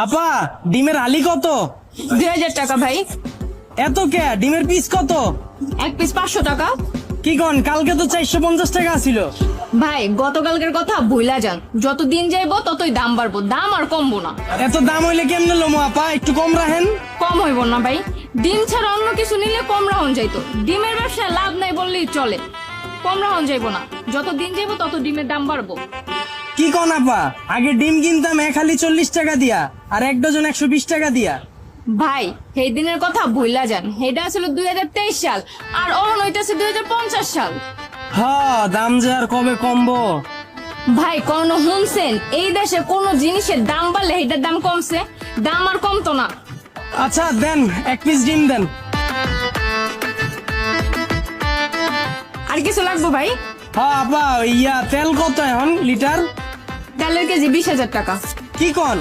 আপা ডিমের আলি কত? 2000 টাকা ভাই। এত কে? ডিমের পিস কত? এক পিস 500 টাকা। কি কন, কালকে তো 450 টাকা ছিল। ভাই গতকালকের কথা ভুলা যান, যত দিন যাইবো ততই দাম বাড়বো, দাম আর কমবো না। এত দাম হইলে কেমনে লমো আপা, একটু কম রাখেন। কম হইব না ভাই, ডিম ছাড়া অন্য কিছু নিলে কম রাহন যাইতো। ডিমের ব্যবসায় লাভ নাই বললেই চলে, কম রাহন যাইবো না। যত দিন যাইবো তত ডিমের দাম বাড়বো। কি কন আপা, আগে ডিম কিনতাম এক হালি 40 টাকা দিয়া, আর এক ডজন 120 টাকা দিয়া। ভাই সেই দিনের কথা ভুলা যান, সেটা ছিল 2023 সাল, আর অহন হইতাছে 2050 সাল। হ্যাঁ, দাম যে আর কবে কমবো। ভাই কোন শুনছেন এই দেশে কোন জিনিসের দাম বাড়লে সেটার দাম কমছে? দাম আর কমতো না। আচ্ছা দেন, এক পিস ডিম দেন। আর কিছু লাগবে ভাই? হ্যাঁ আপা, তেল কত এখন লিটার? তেলের কেজি 20,000 টাকা। কি কন?